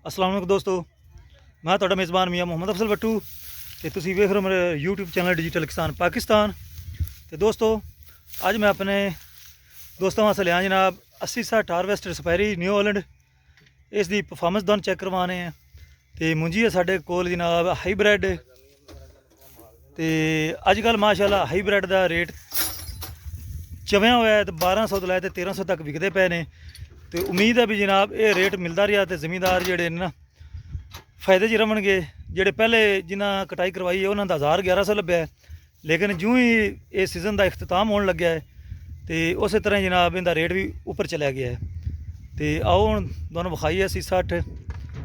अस्सलाम वालेकुम दोस्तों, मैं तुहाडा मेज़बान मियाँ मुहम्मद अफसल बट्टू ते तुसीं वेख रहे हो मेरे यूट्यूब चैनल डिजिटल किसान पाकिस्तान। तो दोस्तों अज मैं अपने दोस्तों वास्ते लिया जनाब 80-60 हारवेस्टर सफारी न्यू हॉलैंड। इसकी परफॉर्मेंस दोनों चेक करवाने हैं। तो मुंजी है साढ़े कोल जनाब हाईब्रिड। तो अजकल माशाल्लाह हाईब्रिड का रेट चवया हुआ है, तो 1200 तो लैके 1300 तक विकते पे ने। तो उम्मीद है भी जनाब ये रेट मिलता रहा तो जमींदार जोड़े ना फायदे च रवणगे। जोड़े पहले जिन्हें कटाई करवाई है उन्होंने 1000-1100 लभ्या है, लेकिन जूँ ही ये सीजन का अख्ताम होने लग्या है तो उस तरह जनाब इनका रेट भी उपर चला गया है। तो आओ हम दोनों विखाई 80-60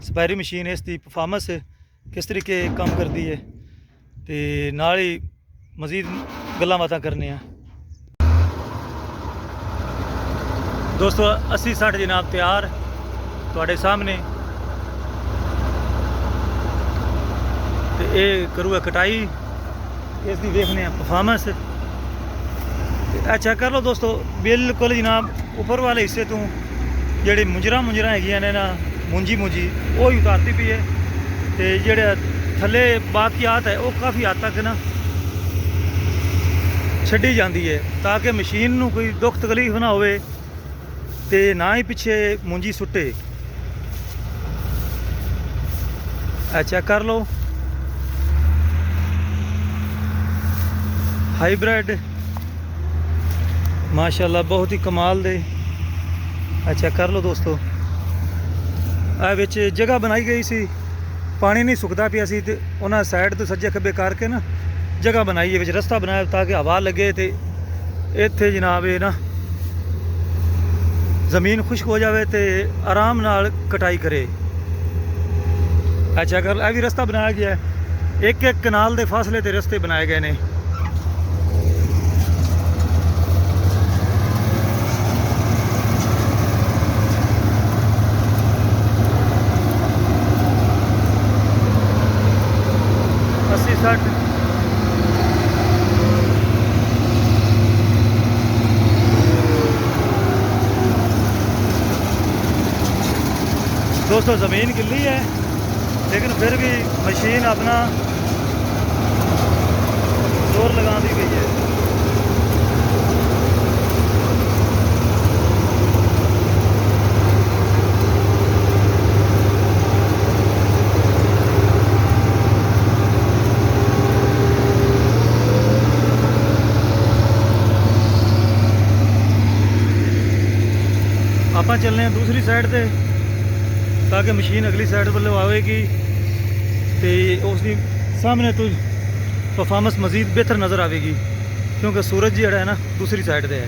स्पैरी मशीन इसकी परफॉर्मेंस किस तरीके काम करती है, तो नाल ही मजीद गल्लां बातां करने हैं। दोस्तों 80-60 जनाब तैयार थोड़े सामने। तो ये करूँगा कटाई, इसकी देखने परफॉर्मेंस। चेक कर लो दोस्तों, बिल्कुल जनाब उपर वाले हिस्से तो जी मुंजरा है ना मुंजी वो ही उतारती पी है। तो जोड़े थले बाकियात है वो काफ़ी हद तक ना छड़ी जाती है, ताकि मशीन को कोई दुख तकलीफ ना हो, तो ना ही पिछे मुंजी सुटे। चेक कर लो हाईब्रिड माशाल्लाह बहुत ही कमाल दे। चेक कर लो दोस्तों, विच जगह बनाई गई सी, पानी नहीं सुकता पिया सी, ते उन्हें साइड तो सज्जे खब्बे करके ना जगह बनाई है, रस्ता बनाया ताकि हवा लगे। तो इत्थे जनाब ये ना ज़मीन खुश्क हो जाए तो आराम नाल कटाई करे। अच्छा कर यह भी रस्ता बनाया गया है, एक एक कनाल के फासले ते रस्ते बनाए गए ने। दोस्तों ज़मीन गिल्ली है, लेकिन फिर भी मशीन अपना जोर लगा दी गई है। आप चलने हैं दूसरी साइड से, ताकि मशीन अगली साइड वालों आएगी तो उसकी सामने तो परफॉर्मेंस मज़ीद बेहतर नज़र आएगी, क्योंकि सूरज जोड़ा है ना दूसरी साइड पे है।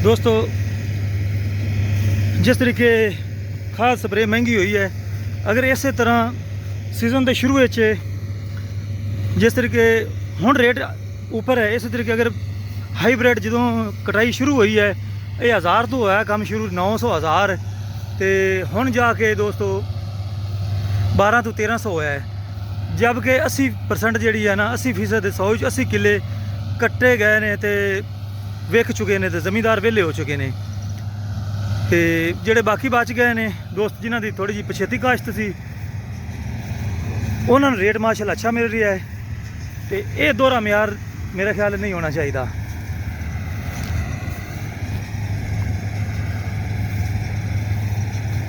दोस्तों जिस तरीके खाद स्प्रे महंगी हुई है, अगर इस तरह सीजन के शुरू जिस तरीके हुण रेट ऊपर है, इस तरीके अगर हाईब्रिड जो कटाई शुरू हुई है, ये 1000 तो है काम शुरू, 900-1000 तो हुण जाके दोस्तों 12 तो 1300 होया है। जबकि 80% जी है ना 80% 100 80 किले कट्टे गए ने तो विक चुके हैं, तो जमींदार वेले हो चुके हैं। तो जोड़े बाकी बच गए ने दोस्त जिन्हों की थोड़ी जी पछेती काश्त सी, उन्होंने रेट माशाल्लाह अच्छा मिल रहा है। तो ये दोहरा म्यार मेरा ख्याल नहीं होना चाहिए।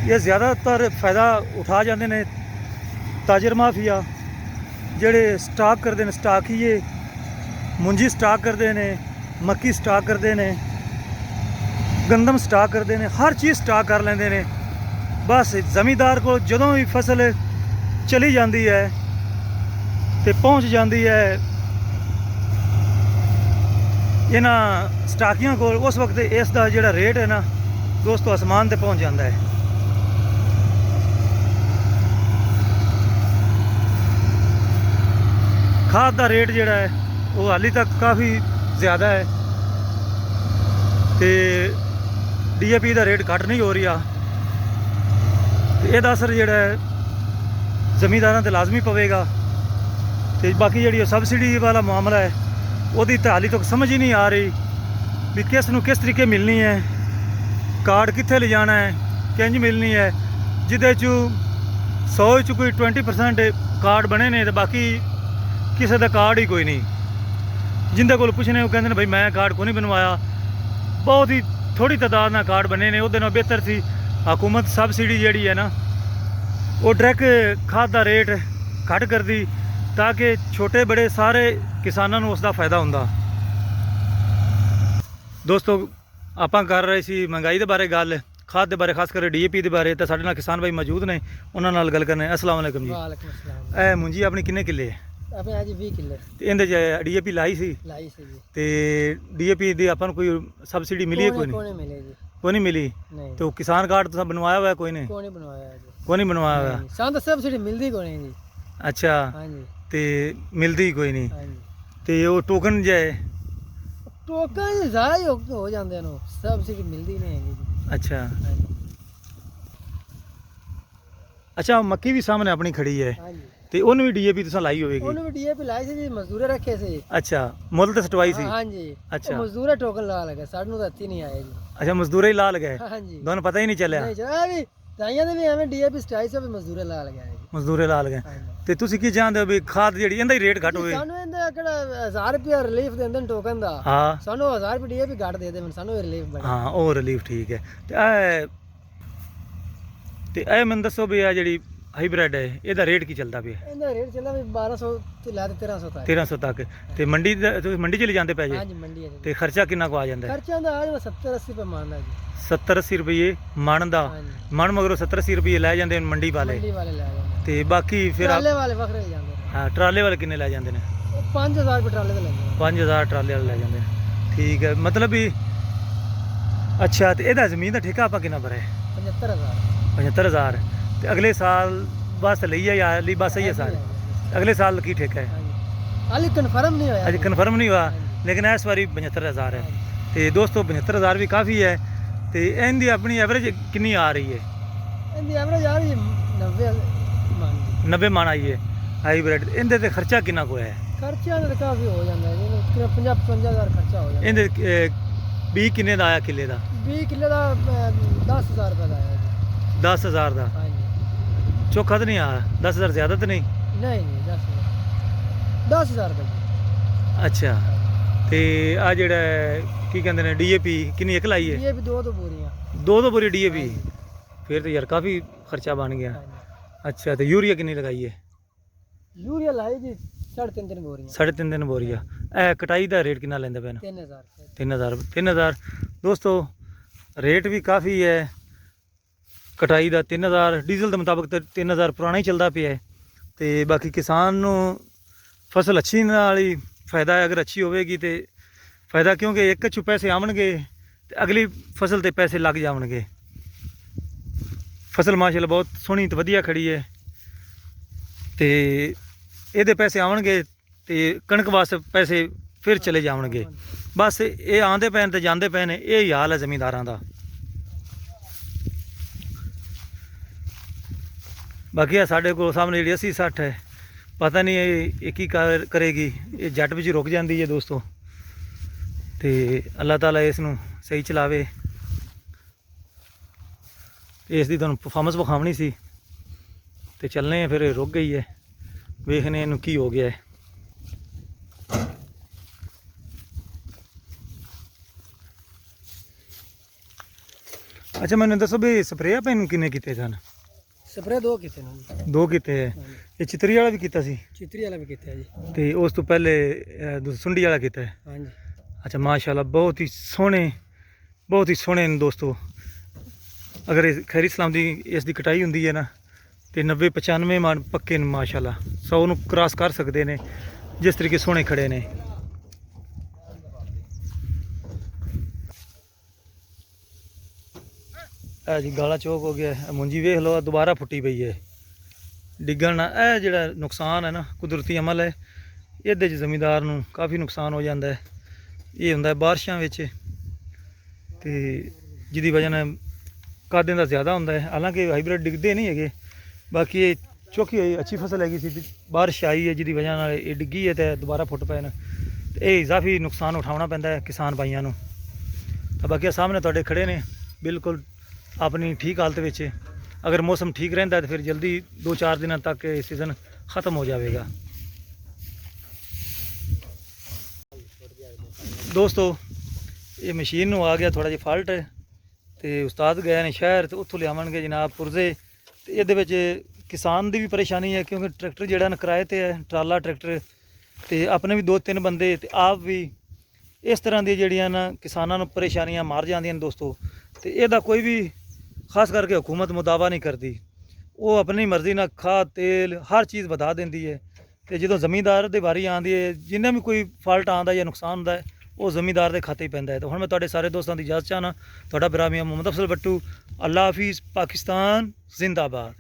ये ज़्यादातर फ़ायदा उठा जाते हैं ताजर माफिया, जेड़े स्टाक करते हैं, स्टाकीए मुंजी स्टाक करते हैं, मक्की स्टाक करते हैं, गंदम स्टाक करते हैं, हर चीज़ स्टाक कर लेंगे ने। बस जमींदार को जदों भी फसल चली जाती है तो पहुँच जाती है इन्हां स्टाकियां को, उस वक्त इसका जोड़ा रेट है ना दोस्तों आसमान पर पहुँच जाता है। खाद का रेट जोड़ा है वो हाली तक काफ़ी ज़्यादा है, तो DAP का रेट घट नहीं हो रहा। यदा असर जोड़ा है जमींदारों से लाजमी पवेगा। तो बाकी जी सबसिडी वाला मामला है वो तो हाली तक समझ ही नहीं आ रही भी किस तरीके मिलनी है, कार्ड कित्थे ले जाना है, ਕਿੰਜ ਮਿਲਣੀ ਹੈ ਜਿਹਦੇ 'ਚ 100 'ਚ ਕੋਈ 20% ਕਾਰਡ ਬਣੇ ਨੇ ਤੇ ਬਾਕੀ ਕਿਸੇ ਦਾ ਕਾਰਡ ਹੀ ਕੋਈ ਨਹੀਂ। ਜਿੰਦੇ ਕੋਲ ਪੁੱਛਣੇ ਉਹ ਕਹਿੰਦੇ ਨੇ ਭਾਈ ਮੈਂ ਕਾਰਡ ਕੋਈ ਨਹੀਂ ਬਣਵਾਇਆ। ਬਹੁਤ ਹੀ ਥੋੜੀ ਤਾਦਾਦ ਨਾਲ ਕਾਰਡ ਬਣੇ ਨੇ। ਉਹਦੇ ਨਾਲ ਬਿਹਤਰ ਸੀ ਹਕੂਮਤ ਸਬਸਿਡੀ ਜਿਹੜੀ ਹੈ ਨਾ ਉਹ ਡਾਇਰੈਕਟ ਖਾਦ ਦਾ ਰੇਟ ਘੱਟ ਕਰਦੀ ਤਾਂ ਕਿ ਛੋਟੇ ਬੜੇ ਸਾਰੇ ਕਿਸਾਨਾਂ ਨੂੰ ਉਸ ਦਾ ਫਾਇਦਾ ਹੁੰਦਾ। ਦੋਸਤੋ ਆਪਾਂ ਕਰ ਰਹੇ ਸੀ ਮਹਿੰਗਾਈ ਦੇ ਬਾਰੇ ਗੱਲ, ਖਾਦ ਦੇ ਬਾਰੇ, ਖਾਸ ਕਰ DAP ਦੇ ਬਾਰੇ। ਤਾਂ ਸਾਡੇ ਨਾਲ ਕਿਸਾਨ ਭਾਈ ਮੌਜੂਦ ਨੇ, ਉਹਨਾਂ ਨਾਲ ਗੱਲ ਕਰਨੇ। अस्सलाम वालेकुम जी। वालेकुम अस्सलाम। ਇਹ ਮੁੰਜੀ ਆਪਣੀ ਕਿੰਨੇ ਕਿੱਲੇ ਹੈ? अपने आज 20 किले ਤੇ ਇਹਦੇ 'ਚ DAP ਲਾਈ ਸੀ लाई से जी। ਤੇ DAP ਦੀ ਆਪਾਂ ਨੂੰ ਕੋਈ ਸਬਸਿਡੀ ਮਿਲੀ ਹੈ? ਕੋਈ ਨਹੀਂ, कोने मिले जी? ਕੋਈ ਨਹੀਂ ਮਿਲੀ। नहीं तो किसान कार्ड तो बनवाया हुआ है? कोई नहीं, कोने बनवाया है जी। कोई नहीं बनवाया हुआ। नहीं, शाम तो सब्सिडी मिलती कोने जी। अच्छा, हाँ जी ते मिलती कोई नहीं। हाँ जी। ते वो टोकन जो है टोकन जाए हो जाते हैं, सब्सिडी मिलती नहीं है जी। अच्छा हाँ जी अच्छा, मक्की भी सामने अपनी खड़ी है हाँ जी। ਤੇ ਉਹਨੂੰ ਵੀ DAP ਤੁਸੀਂ ਲਾਈ ਹੋਵੇਗੀ? ਉਹਨੂੰ ਵੀ DAP ਲਾਈ ਸੀ ਜੀ, ਮਜ਼ਦੂਰ ਰੱਖੇ ਸੀ। ਅੱਛਾ, ਮੁੱਲ ਤੇ ਸਟਵਾਈ ਸੀ? ਹਾਂ ਜੀ। ਅੱਛਾ। ਉਹ ਮਜ਼ਦੂਰ ਟੋਕਨ ਲਾ ਲਗਾ, ਸਾਨੂੰ ਤਾਂ ਇੱਥੇ ਨਹੀਂ ਆਇਆ ਜੀ। ਅੱਛਾ, ਮਜ਼ਦੂਰੇ ਹੀ ਲਾ ਲਗਾਏ? ਹਾਂ ਜੀ। ਤੁਹਾਨੂੰ ਪਤਾ ਹੀ ਨਹੀਂ ਚੱਲਿਆ? ਨਹੀਂ ਚਲਾ ਵੀ ਤਾਈਆਂ ਦੇ ਵੀ ਐਵੇਂ DAP ਸਟਾਈ ਸਭ ਮਜ਼ਦੂਰੇ ਲਾ ਲਗਾ ਜੀ। ਮਜ਼ਦੂਰੇ ਲਾ ਲਗਾਏ। ਹਾਂ ਜੀ। ਤੇ ਤੁਸੀਂ ਕੀ ਜਾਣਦੇ ਹੋ ਵੀ ਖਾਦ ਜਿਹੜੀ ਇਹਦਾ ਹੀ ਰੇਟ ਘੱਟ ਹੋਵੇ? ਸਾਨੂੰ ਇਹਦਾ ਕਿਹੜਾ 1000 ਰੁਪਏ ਰਿਲੀਫ ਦਿੰਦੇ ਨੇ ਟੋਕਨ ਦਾ। ਹਾਂ ਸਾਨੂੰ 1000 ਰੁਪਏ DAP ਘੱਟ ਦੇ ਦੇਣ, ਸਾਨੂੰ ਰਿਲੀਫ ਬੜਾ। ਹਾਂ, ਉਹ ਰਿਲੀਫ ਠੀਕ ਹੈ। ਤੇ ਇਹ ਮੈਨੂੰ ਦੱਸੋ ਵੀ ਆ ਜਿਹੜੀ ਹਾਈਬ੍ਰਿਡ ਹੈ ਇਹਦਾ ਰੇਟ ਕੀ ਚੱਲਦਾ ਪਿਆ? ਇਹਦਾ ਰੇਟ ਚੱਲਦਾ ਵੀ 1200 ਤੇ ਲੈ ਤੇ 1300 ਤੱਕ। 1300 ਤੱਕ। ਤੇ ਮੰਡੀ ਤੁਸੀਂ ਮੰਡੀ 'ਚ ਲੈ ਜਾਂਦੇ ਪੈ ਜੇ? ਹਾਂਜੀ ਮੰਡੀ ਹੈ ਜੀ। ਤੇ ਖਰਚਾ ਕਿੰਨਾ ਕੁ ਆ ਜਾਂਦਾ ਹੈ? ਖਰਚਾ ਦਾ ਆ ਜਾਂਦਾ 70 80 ਰੁਪਏ ਮੰਨਦਾ ਜੀ। 70 80 ਰੁਪਏ ਮਣ ਦਾ? ਹਾਂਜੀ। ਮਣ ਮਗਰੋਂ 70 80 ਰੁਪਏ ਲੈ ਜਾਂਦੇ ਨੇ ਮੰਡੀ ਵਾਲੇ, ਮੰਡੀ ਵਾਲੇ ਲੈ ਜਾਂਦੇ। ਤੇ ਬਾਕੀ ਫਿਰ ਟਰਾਲੇ ਵਾਲੇ ਵੱਖਰੇ ਲੈ ਜਾਂਦੇ ਨੇ। ਹਾਂ, ਟਰਾਲੇ ਵਾਲੇ ਕਿੰਨੇ ਲੈ ਜਾਂਦੇ ਨੇ? ਉਹ 5000 ਰੁਪਏ ਟਰਾਲੇ ਤੇ ਲੈਂਦੇ ਨੇ। 5000 ਟਰਾਲੇ ਵਾਲੇ ਲੈ ਜਾਂਦੇ ਨੇ। ਠੀਕ ਹੈ, ਮਤਲਬ ਵੀ ਅੱਛਾ। ਤੇ ਇਹਦਾ ਜ਼ਮੀਨ ਦਾ ਠੇਕਾ ਆਪਾਂ ਕਿੰਨਾ ਭਰਿਆ? 75000। 75000। ਤੇ ਅਗਲੇ ਸਾਲ ਬਸ ਲਈ ਹੈ ਜਾਂ ਲਈ ਬਸ ਹੀ ਹੈ ਸਾਰੇ? ਅਗਲੇ ਸਾਲ ਕੀ ਠੇਕਾ ਹੈ? ਹਾਂਜੀ ਹਾਲੇ ਕਨਫਰਮ ਨਹੀਂ ਹੋਇਆ। ਅਜੇ ਕਨਫਰਮ ਨਹੀਂ ਹੋਇਆ, ਹਾਂਜੀ। ਲੇਕਿਨ ਇਸ ਵਾਰੀ 75000 ਹੈ। ਹਾਂਜੀ। ਤੇ ਦੋਸਤੋ 75000 ਵੀ ਕਾਫੀ ਹੈ। ਤੇ ਇਹਦੀ ਆਪਣੀ ਐਵਰੇਜ ਕਿੰਨੀ ਆ ਰਹੀ ਹੈ? ਇਹਦੀ ਐਵਰੇਜ ਆ ਰਹੀ ਹੈ 90 ਮੰਨ ਜੀ। 90 ਮਣ ਆਈ ਹੈ ਹਾਈਬ੍ਰਿਡ। ਇਹਦੇ ਤੇ ਖਰਚਾ ਕਿੰਨਾ ਕੁ ਹੈ? ਖਰਚਾ ਤਾਂ ਕਾਫੀ ਹੋ ਜਾਂਦਾ ਹੈ ਜੀ, 50-55000 ਖਰਚਾ ਹੋ ਜਾਂਦਾ। ਇਹਦੇ ਬੀ ਕਿੰਨੇ ਦਾ ਆਇਆ ਕਿੱਲੇ ਦਾ? 20 ਕਿੱਲੇ ਦਾ 10000 ਰੁਪਏ ਦਾ ਆਇਆ ਜੀ। 10000 ਦਾ? ਹਾਂਜੀ। ਚੋਖਾ ਤਾਂ ਨਹੀਂ ਆਇਆ? 10000 ਜ਼ਿਆਦਾ ਤਾਂ ਨਹੀਂ? ਨਹੀਂ ਨਹੀਂ 10000 ਰੁਪਏ ਜੀ। ਅੱਛਾ। ਤੇ ਆ ਜਿਹੜਾ ਕੀ ਕਹਿੰਦੇ ਨੇ DAP ਕਿੰਨੀ ਇੱਕ ਲਾਈ ਹੈ? ਇਹ ਵੀ ਦੋ ਬੋਰੀਆਂ। ਦੋ ਬੋਰੀ DAP? ਫਿਰ ਤਾਂ ਯਾਰ ਕਾਫੀ ਖਰਚਾ ਬਣ ਗਿਆ। ਹਾਂਜੀ। ਅੱਛਾ, ਤੇ ਯੂਰੀਆ ਕਿੰਨੀ ਲਗਾਈ ਹੈ? ਯੂਰੀਆ ਲਾਈ ਜੀ 3.5 ਬੋਰੀਆਂ। 3.5 ਬੋਰੀਆ। ਇਹ ਕਟਾਈ ਦਾ ਰੇਟ ਕਿੰਨਾ ਲੈਂਦੇ ਪਏ ਨੇ? 3000 3000 3000। ਦੋਸਤੋ ਰੇਟ ਵੀ ਕਾਫੀ ਹੈ ਕਟਾਈ ਦਾ। 3000 ਡੀਜ਼ਲ ਦੇ ਮੁਤਾਬਕ ਤਾਂ 3000 ਪੁਰਾਣਾ ਹੀ ਚੱਲਦਾ ਪਿਆ ਹੈ। ਤੇ ਬਾਕੀ ਕਿਸਾਨ ਨੂੰ ਫਸਲ ਅੱਛੀ ਨਾਲ ਹੀ ਫਾਇਦਾ ਹੈ। ਅਗਰ ਅੱਛੀ ਹੋਵੇਗੀ ਤੇ ਫਾਇਦਾ, ਕਿਉਂਕਿ ਇੱਕ 'ਚੋਂ ਪੈਸੇ ਆਉਣਗੇ ਤੇ ਅਗਲੀ ਫਸਲ ਤੇ ਪੈਸੇ ਲੱਗ ਜਾਣਗੇ। ਫਸਲ ਮਾਸ਼ਾਅੱਲਾ ਬਹੁਤ ਸੋਹਣੀ ਤੇ ਵਧੀਆ ਖੜੀ ਹੈ ਤੇ ਇਹਦੇ ਪੈਸੇ ਆਉਣਗੇ ਤੇ ਕਣਕ ਵਾਸਤੇ ਪੈਸੇ ਫਿਰ ਚਲੇ ਜਾਣਗੇ। ਬਸ ਇਹ ਆਉਂਦੇ ਪਏ ਨੇ ਤੇ ਜਾਂਦੇ ਪਏ ਨੇ, ਇਹ ਹੀ ਹਾਲ ਹੈ ਜ਼ਮੀਂਦਾਰਾਂ ਦਾ। ਬਾਕੀ ਆ ਸਾਡੇ ਕੋਲ ਸਾਹਮਣੇ ਜਿਹੜੀ 80 60 ਹੈ, ਪਤਾ ਨਹੀਂ ਇਹ ਕੀ ਕਰੇਗੀ। ਇਹ ਜੱਟ ਵਿੱਚ ਰੁਕ ਜਾਂਦੀ ਹੈ ਦੋਸਤੋ। ਤੇ ਅੱਲਾਹ ਤਾਲਾ ਇਸ ਨੂੰ ਸਹੀ ਚਲਾਵੇ। ਇਸ ਦੀ ਤੁਹਾਨੂੰ ਪਰਫਾਰਮੈਂਸ ਵਿਖਾਉਣੀ ਸੀ ਤੇ ਚੱਲਨੇ ਆ, ਫਿਰ ਇਹ ਰੁਕ ਗਈ ਹੈ। ਵੇਖਨੇ ਇਹਨੂੰ ਕੀ ਹੋ ਗਿਆ ਹੈ। ਅੱਛਾ, ਮੈਨੂੰ ਦੱਸੋ ਵੀ ਸਪਰੇਅ ਆਪਾਂ ਇਹਨੂੰ ਕਿੰਨੇ ਕੀਤੇ ਸਨ? ਸਪਰੇ ਦੋ ਕੀਤੇ ਨੇ। 2 ਕੀਤੇ ਹੈ। ਇਹ ਚਿਤਰੀ ਵਾਲਾ ਵੀ ਕੀਤਾ ਸੀ ਚਿਤਰੀ ਵਾਲਾ ਵੀ ਕੀਤਾ ਜੀ। ਤੇ ਉਸ ਤੋਂ ਪਹਿਲੇ ਸੁੰਡੀ ਵਾਲਾ ਕੀਤਾ ਹੈ? ਹਾਂਜੀ। ਅੱਛਾ, ਮਾਸ਼ਾਅੱਲਾ ਬਹੁਤ ਹੀ ਸੋਹਣੇ ਨੇ ਦੋਸਤੋ। ਅਗਰ ਇਹ ਖੈਰੀ ਸਲਾਮ ਦੀ ਇਸ ਦੀ ਕਟਾਈ ਹੁੰਦੀ ਹੈ ਨਾ ਤੇ 90-95 ਮਣ ਪੱਕੇ ਨੇ ਮਾਸ਼ਾਅੱਲਾ। 100 ਨੂੰ ਕ੍ਰਾਸ ਕਰ ਸਕਦੇ ਨੇ ਜਿਸ ਤਰੀਕੇ ਸੋਹਣੇ ਖੜੇ ਨੇ। ਇਹ ਜੀ ਗਾਲਾ ਚੌਕ ਹੋ ਗਿਆ। ਮੁੰਜੀ ਵੇਖ ਲਓ, ਦੁਬਾਰਾ ਫੁੱਟੀ ਪਈ ਹੈ। ਡਿੱਗਣ ਨਾਲ ਇਹ ਜਿਹੜਾ ਨੁਕਸਾਨ ਹੈ ਨਾ, ਕੁਦਰਤੀ ਅਮਲ ਹੈ। ਇਹਦੇ 'ਚ ਜ਼ਮੀਂਦਾਰ ਨੂੰ ਕਾਫੀ ਨੁਕਸਾਨ ਹੋ ਜਾਂਦਾ ਹੈ। ਇਹ ਹੁੰਦਾ ਬਾਰਿਸ਼ਾਂ ਵਿੱਚ ਤੇ ਜਿਹਦੀ ਵਜ੍ਹਾ ਨਾਲ ਕਾਦੇ ਦਾ ਜ਼ਿਆਦਾ ਹੁੰਦਾ ਹੈ। ਹਾਲਾਂਕਿ ਹਾਈਬ੍ਰਿਡ ਡਿੱਗਦੇ ਨਹੀਂ ਹੈਗੇ। ਬਾਕੀ ਇਹ ਚੌਕੀ ਹੋਈ ਅੱਛੀ ਫਸਲ ਹੈਗੀ ਸੀ, ਬਾਰਿਸ਼ ਆਈ ਹੈ ਜਿਹਦੀ ਵਜ੍ਹਾ ਨਾਲ ਇਹ ਡਿੱਗੀ ਹੈ ਤੇ ਦੁਬਾਰਾ ਫੁੱਟ ਪਏ ਨੇ। ਤੇ ਇਹ ਇਜ਼ਾਫੀ ਨੁਕਸਾਨ ਉਠਾਉਣਾ ਪੈਂਦਾ ਹੈ ਕਿਸਾਨ ਭਾਈਆਂ ਨੂੰ। ਤਾਂ ਬਾਕੀ ਸਾਹਮਣੇ ਤੁਹਾਡੇ ਖੜੇ ਨੇ ਬਿਲਕੁਲ ਆਪਣੀ ਠੀਕ ਹਾਲਤ ਵਿੱਚ। ਅਗਰ ਮੌਸਮ ਠੀਕ ਰਹਿੰਦਾ ਤਾਂ ਫਿਰ ਜਲਦੀ 2-4 ਦਿਨਾਂ ਤੱਕ ਇਹ ਸੀਜ਼ਨ ਖਤਮ ਹੋ ਜਾਵੇਗਾ। ਦੋਸਤੋ ਇਹ ਮਸ਼ੀਨ ਨੂੰ ਆ ਗਿਆ ਥੋੜਾ ਜਿਹਾ ਫਾਲਟ, ਤੇ ਉਸਤਾਦ ਗਏ ਨੇ ਸ਼ਹਿਰ ਤੇ ਉੱਥੋਂ ਲਿਆਵਣਗੇ ਜਨਾਬ ਪੁਰਜ਼ੇ। ਤੇ ਇਹਦੇ ਵਿੱਚ ਕਿਸਾਨ ਦੀ ਵੀ ਪਰੇਸ਼ਾਨੀ ਹੈ ਕਿਉਂਕਿ ਟਰੈਕਟਰ ਜਿਹੜਾ ਨਾ ਕਿਰਾਏ ਤੇ ਹੈ, ਟਰਾਲਾ ਟਰੈਕਟਰ, ਤੇ ਆਪਣੇ ਵੀ 2-3 ਬੰਦੇ ਤੇ ਆਪ ਵੀ। ਇਸ ਤਰ੍ਹਾਂ ਦੀ ਜਿਹੜੀਆਂ ਨਾ ਕਿਸਾਨਾਂ ਨੂੰ ਪਰੇਸ਼ਾਨੀਆਂ ਮਾਰ ਜਾਂਦੀਆਂ ਨੇ ਦੋਸਤੋ। ਤੇ ਇਹਦਾ ਕੋਈ ਵੀ ਖਾਸ ਕਰਕੇ ਹੁਕੂਮਤ ਮੁਦਾਵਾ ਨਹੀਂ ਕਰਦੀ, ਉਹ ਆਪਣੀ ਮਰਜ਼ੀ ਨਾਲ ਖਾਦ ਤੇਲ ਹਰ ਚੀਜ਼ ਵਧਾ ਦਿੰਦੀ ਹੈ। ਤੇ ਜਦੋਂ ਜ਼ਮੀਂਦਾਰ ਦੀ ਵਾਰੀ ਆਉਂਦੀ ਹੈ, ਜਿੰਨਾ ਵੀ ਕੋਈ ਫਾਲਟ ਆਉਂਦਾ ਜਾਂ ਨੁਕਸਾਨ ਹੁੰਦਾ ਹੈ, ਉਹ ਜ਼ਮੀਂਦਾਰ ਦੇ ਖਾਤੇ ਹੀ ਪੈਂਦਾ ਹੈ। ਤਾਂ ਹੁਣ ਮੈਂ ਤੁਹਾਡੇ ਸਾਰੇ ਦੋਸਤਾਂ ਦੀ ਇਜਾਜ਼ਤ ਚਾਹਨਾ। ਤੁਹਾਡਾ ਭਰਾ ਮੀਆਂ ਮੁਹੰਮਦ ਅਫਜ਼ਲ ਬੱਟੂ। ਅੱਲਾ ਹਾਫਿਜ਼। ਪਾਕਿਸਤਾਨ ਜ਼ਿੰਦਾਬਾਦ।